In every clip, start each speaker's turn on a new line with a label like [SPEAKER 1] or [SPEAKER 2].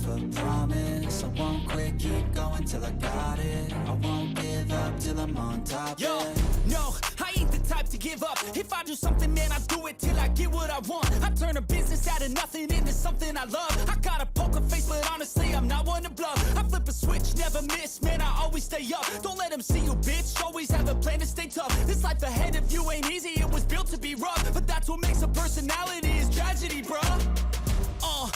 [SPEAKER 1] a promise. I won't quit, keep going till I got it. I won't give up till I'm on top.
[SPEAKER 2] Yo, no, I ain't the type to give up. If I do something, man, I do it till I get what I want. I turn a business out of nothing into something I love. I got a poker face, but honestly, I'm not one to bluff. I flip a switch, never miss, man, I always stay up. Don't let them see you, bitch, always have a plan to stay tough. This life ahead of you ain't easy, it was built to be rough. But that's what makes a personality, is tragedy, bruh.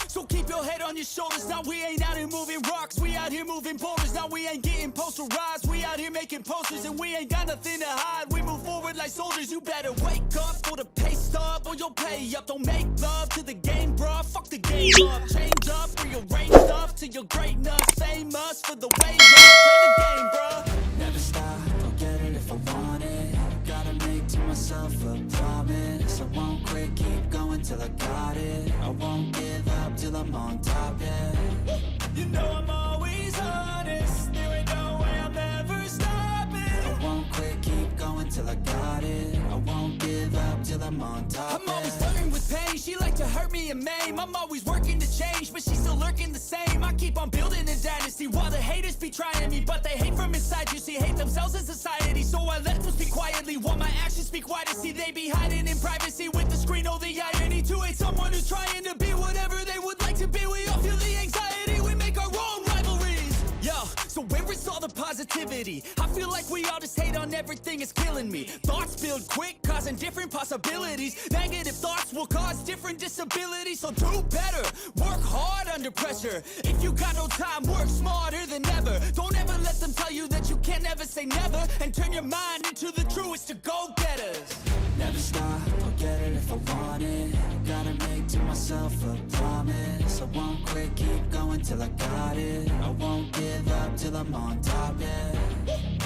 [SPEAKER 2] So keep your head on your shoulders. Now we ain't out here moving rocks, we out here moving boulders. Now we ain't getting posterized, we out here making posters. And we ain't got nothing to hide, we move forward like soldiers. You better wake up for the pay stub, or you'll pay up. Don't make love to the game, bruh, fuck the game up. Change up, rearrange stuff to your greatness. Same us for the way up, play the game, bruh.
[SPEAKER 1] Never stop, I'll get it if I want it. Gotta make to myself a promise. I won't quit, keep going till I got it. I won't give up till I'm on top, yeah.
[SPEAKER 2] You know I'm always honest, there ain't no way I'm ever stopping.
[SPEAKER 1] I won't quit, keep going till I got it. I won't give up till I'm on top.
[SPEAKER 2] I'm always flirting with pain, she like to hurt me and maim. I'm always working to change, but she's still lurking the same. I keep on building a dynasty while the haters be trying me. But they hate from inside, you see, hate themselves in society. So I let them speak quietly while my actions speak wider. See, they be hiding in privacy with the screen. Oh, the irony to hate someone who's trying to be whatever they would like to be. We all feel the anxiety, we make our own rivalries. Yo, so where is all the positivity? I feel like we all just hate on everything, it's killing me. Thoughts build quick, causing different possibilities. Negative thoughts will cause different disabilities. So do better, work hard under pressure. If you got no time, work smarter than ever. Don't ever let them tell you that you can't ever say never. And turn your mind into the truest of go-getters.
[SPEAKER 1] Never stop, I'll get it if I want it. Gotta make to myself a promise. I won't quit, keep going till I got it. I won't give up till I'm on top, yeah.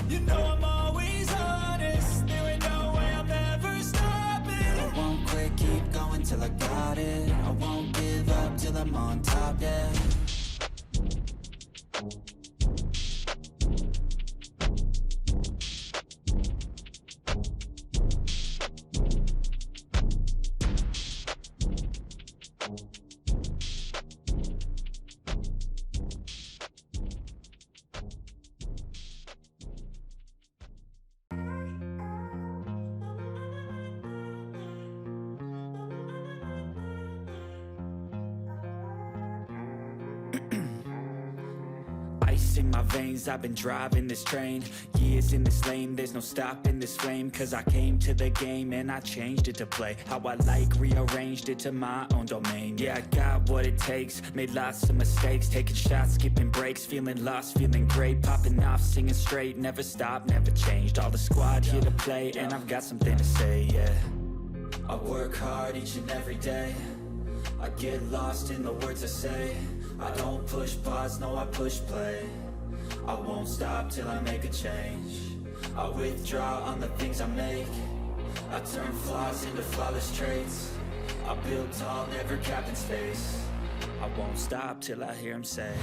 [SPEAKER 2] You know I'm always honest, there ain't no way I'm ever stopping.
[SPEAKER 1] I won't quit, keep going till I got it. I won't give up till I'm on top, yeah.
[SPEAKER 2] Ice in my veins, I've been driving this train. Years in this lane, there's no stopping this flame. Cause I came to the game and I changed it to play how I like, rearranged it to my own domain. Yeah, I got what it takes, made lots of mistakes. Taking shots, skipping breaks, feeling lost, feeling great. Popping off, singing straight, never stopped, never changed. All the squad here to play and I've got something to say, yeah.
[SPEAKER 1] I work hard each and every day. I get lost in the words I say. I don't push pause, no I push play. I won't stop till I make a change. I withdraw on the things I make. I turn flaws into flawless traits. I build tall, never capped in space.
[SPEAKER 2] I won't stop till I hear him say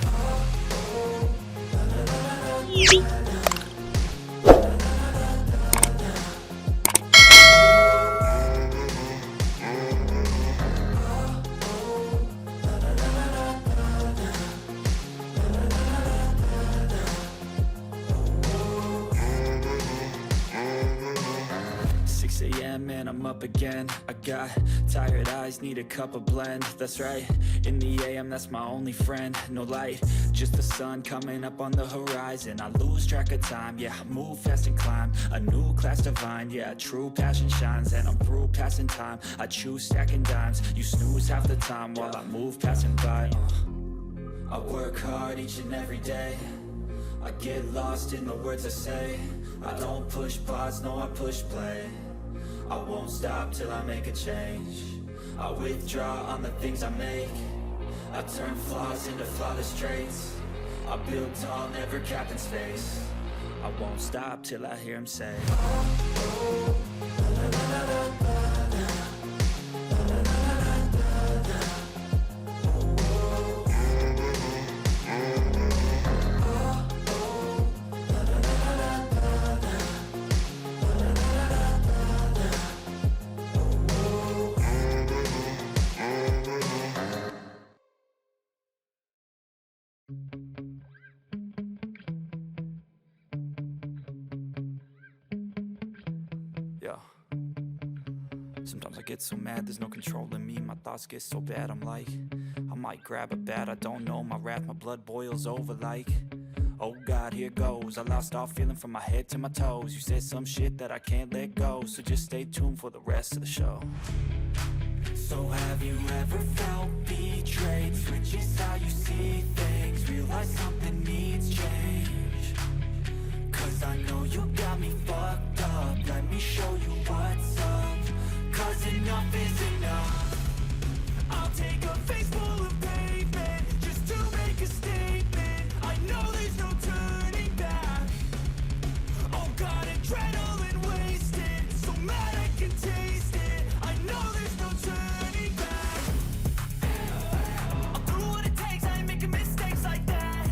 [SPEAKER 2] and I'm up again. I got tired eyes, need a cup of blend. That's right, in the AM, that's my only friend. No light, just the sun coming up on the horizon. I lose track of time, yeah, I move fast and climb a new class divine, yeah, true passion shines. And I'm through passing time, I choose stacking dimes. You snooze half the time while I move passing by.
[SPEAKER 1] I work hard each and every day. I get lost in the words I say. I don't push pause, no I push play. I won't stop till I make a change. I withdraw on the things I make. I turn flaws into flawless traits. I build tall, never capped in space.
[SPEAKER 2] I won't stop till I hear him say
[SPEAKER 1] Yeah. Sometimes I get so mad, there's no controlling me. My thoughts get so bad, I'm like, I might grab a bat, I don't know. My wrath, my blood boils over like, oh God, here goes. I lost all feeling from my head to my toes. You said some shit that I can't let go, so just stay tuned for the rest of the show. So have you ever felt betrayed? Switches how you see things, realize something needs change. Cause I know you got me fucked up, let me show you what's up. Cause enough is enough.
[SPEAKER 2] I'll take a face full of pavement just to make a statement. I know there's no turning back. Oh God, adrenaline wasted, so mad I can taste it. I know there's no turning back. I'll do what it takes, I ain't making mistakes like that.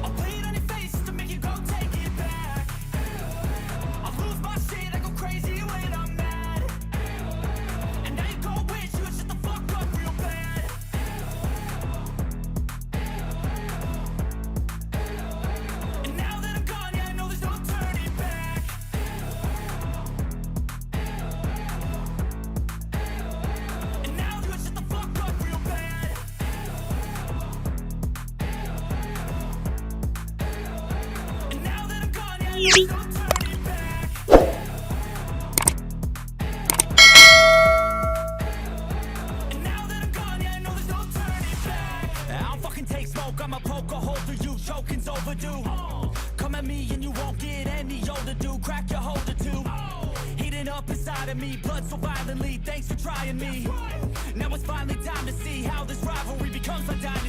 [SPEAKER 2] I'll play it on your face just to make you go take it back. I'll lose my shit, I go crazy when I'm mad. And now you go wish you would shut the fuck up real bad. And now that I'm gone, yeah, I know there's no turning back. And now you would shut the fuck up real bad. And now that I'm gone, yeah, I know there's no turning back. And now that I'm gone, yeah, I know there's no turning back. I don't fucking take smoke, I'm a poker holder, you choking's overdue. Come at me and you won't get any older, dude. Crack your holder too. Heating up inside of me, blood so violently, thanks for trying me. Now it's finally time to see how this rivalry becomes a dynasty.